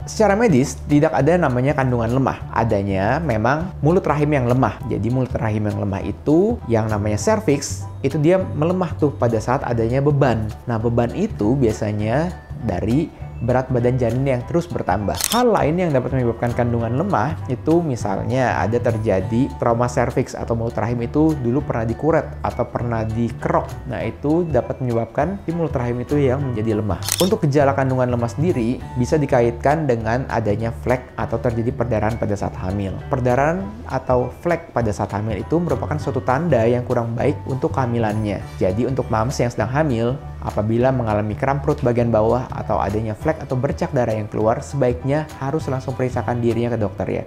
Secara medis, tidak ada namanya kandungan lemah. Adanya memang mulut rahim yang lemah. Jadi mulut rahim yang lemah itu, yang namanya serviks, itu dia melemah tuh pada saat adanya beban. Nah, beban itu biasanya dari berat badan janin yang terus bertambah. Hal lain yang dapat menyebabkan kandungan lemah itu misalnya ada terjadi trauma serviks atau mulut rahim itu dulu pernah dikuret atau pernah dikerok. Nah, itu dapat menyebabkan di mulut rahim itu yang menjadi lemah. Untuk gejala kandungan lemah sendiri bisa dikaitkan dengan adanya flek atau terjadi perdarahan pada saat hamil. Perdarahan atau flek pada saat hamil itu merupakan suatu tanda yang kurang baik untuk kehamilannya. Jadi untuk mams yang sedang hamil, apabila mengalami kram perut bagian bawah atau adanya flek atau bercak darah yang keluar, sebaiknya harus langsung periksakan dirinya ke dokter ya.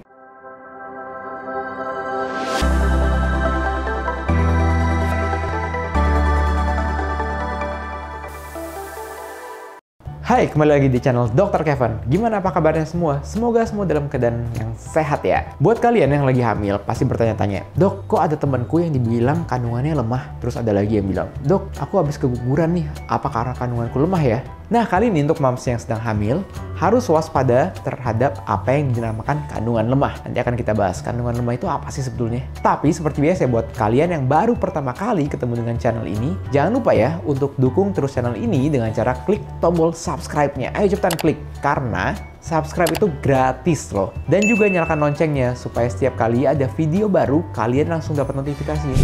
Hai, kembali lagi di channel Dr. Kevin. Gimana apa kabarnya semua? Semoga semua dalam keadaan yang sehat ya. Buat kalian yang lagi hamil, pasti bertanya-tanya, Dok, kok ada temanku yang dibilang kandungannya lemah? Terus ada lagi yang bilang, Dok, aku habis keguguran nih. Apa karena kandunganku lemah ya? Nah, kali ini untuk mams yang sedang hamil, harus waspada terhadap apa yang dinamakan kandungan lemah. Nanti akan kita bahas kandungan lemah itu apa sih sebetulnya. Tapi seperti biasa buat kalian yang baru pertama kali ketemu dengan channel ini, jangan lupa ya untuk dukung terus channel ini dengan cara klik tombol subscribe-nya. Ayo cepetan klik, karena subscribe itu gratis loh. Dan juga nyalakan loncengnya supaya setiap kali ada video baru, kalian langsung dapat notifikasi.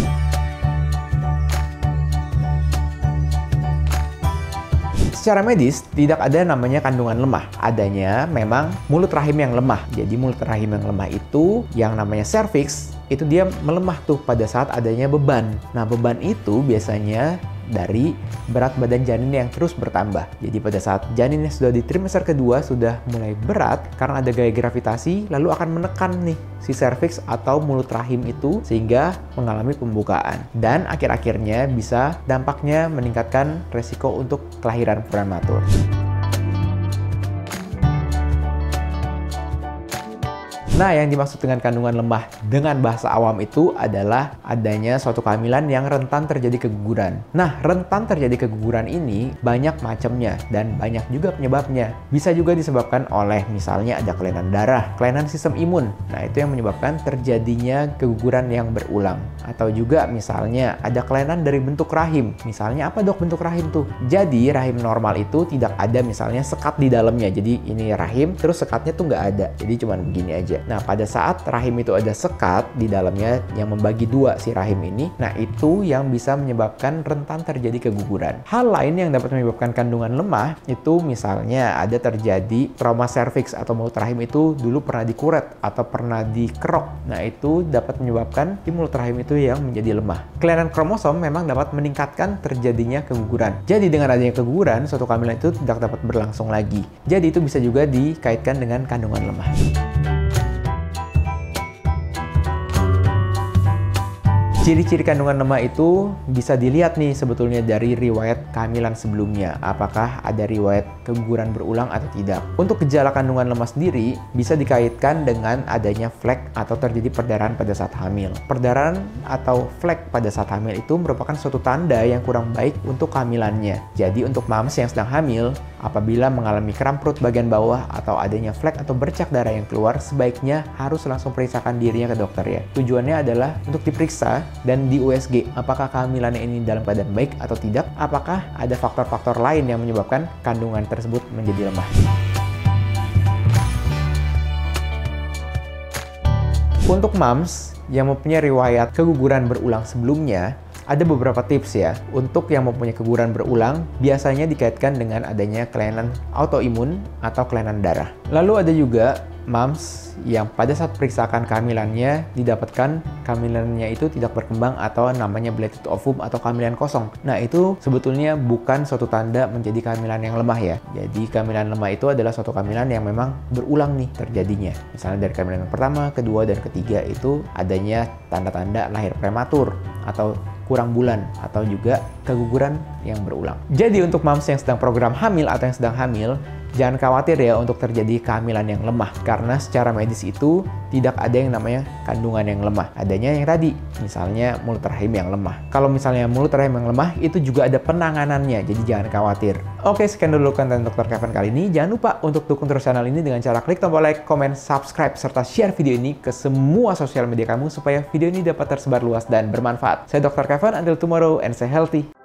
Secara medis, tidak ada namanya kandungan lemah. Adanya memang mulut rahim yang lemah. Jadi mulut rahim yang lemah itu, yang namanya serviks, itu dia melemah tuh pada saat adanya beban. Nah, beban itu biasanya dari berat badan janin yang terus bertambah. Jadi pada saat janinnya sudah di trimester kedua sudah mulai berat karena ada gaya gravitasi, lalu akan menekan nih si serviks atau mulut rahim itu sehingga mengalami pembukaan. Dan akhir-akhirnya bisa dampaknya meningkatkan resiko untuk kelahiran prematur. Nah, yang dimaksud dengan kandungan lemah dengan bahasa awam itu adalah adanya suatu kehamilan yang rentan terjadi keguguran. Nah, rentan terjadi keguguran ini banyak macamnya dan banyak juga penyebabnya. Bisa juga disebabkan oleh misalnya ada kelainan darah, kelainan sistem imun. Nah, itu yang menyebabkan terjadinya keguguran yang berulang. Atau juga misalnya ada kelainan dari bentuk rahim. Misalnya apa dok bentuk rahim tuh? Jadi rahim normal itu tidak ada misalnya sekat di dalamnya. Jadi ini rahim, terus sekatnya tuh nggak ada. Jadi cuman begini aja. Nah, pada saat rahim itu ada sekat di dalamnya yang membagi dua si rahim ini, nah itu yang bisa menyebabkan rentan terjadi keguguran. Hal lain yang dapat menyebabkan kandungan lemah itu misalnya ada terjadi trauma serviks atau mulut rahim itu dulu pernah dikuret atau pernah dikerok. Nah, itu dapat menyebabkan di mulut rahim itu yang menjadi lemah. Kelainan kromosom memang dapat meningkatkan terjadinya keguguran. Jadi dengan adanya keguguran, suatu kehamilan itu tidak dapat berlangsung lagi. Jadi itu bisa juga dikaitkan dengan kandungan lemah. Ciri-ciri kandungan lemah itu bisa dilihat nih sebetulnya dari riwayat kehamilan sebelumnya. Apakah ada riwayat keguguran berulang atau tidak. Untuk gejala kandungan lemah sendiri bisa dikaitkan dengan adanya flek atau terjadi perdarahan pada saat hamil. Perdarahan atau flek pada saat hamil itu merupakan suatu tanda yang kurang baik untuk kehamilannya. Jadi untuk mams yang sedang hamil, apabila mengalami kram perut bagian bawah atau adanya flek atau bercak darah yang keluar, sebaiknya harus langsung periksakan dirinya ke dokter ya. Tujuannya adalah untuk diperiksa dan di USG, apakah kehamilannya ini dalam keadaan baik atau tidak, apakah ada faktor-faktor lain yang menyebabkan kandungan tersebut menjadi lemah. Untuk mams yang mempunyai riwayat keguguran berulang sebelumnya, ada beberapa tips ya. Untuk yang mempunyai keguguran berulang, biasanya dikaitkan dengan adanya kelainan autoimun atau kelainan darah. Lalu ada juga mams yang pada saat periksakan kehamilannya didapatkan kehamilannya itu tidak berkembang atau namanya blighted ovum atau kehamilan kosong. Nah, itu sebetulnya bukan suatu tanda menjadi kehamilan yang lemah ya. Jadi kehamilan lemah itu adalah suatu kehamilan yang memang berulang nih terjadinya. Misalnya dari kehamilan pertama, kedua, dan ketiga itu adanya tanda-tanda lahir prematur atau kurang bulan atau juga keguguran yang berulang. Jadi untuk mams yang sedang program hamil atau yang sedang hamil, Jangan khawatir ya untuk terjadi kehamilan yang lemah, karena secara medis itu tidak ada yang namanya kandungan yang lemah. Adanya yang tadi, misalnya mulut rahim yang lemah. Kalau misalnya mulut rahim yang lemah, itu juga ada penanganannya, jadi jangan khawatir. Oke, sekian dulu konten Dr. Kevin kali ini. Jangan lupa untuk dukung terus channel ini dengan cara klik tombol like, komen, subscribe, serta share video ini ke semua sosial media kamu supaya video ini dapat tersebar luas dan bermanfaat. Saya Dr. Kevin, until tomorrow and stay healthy.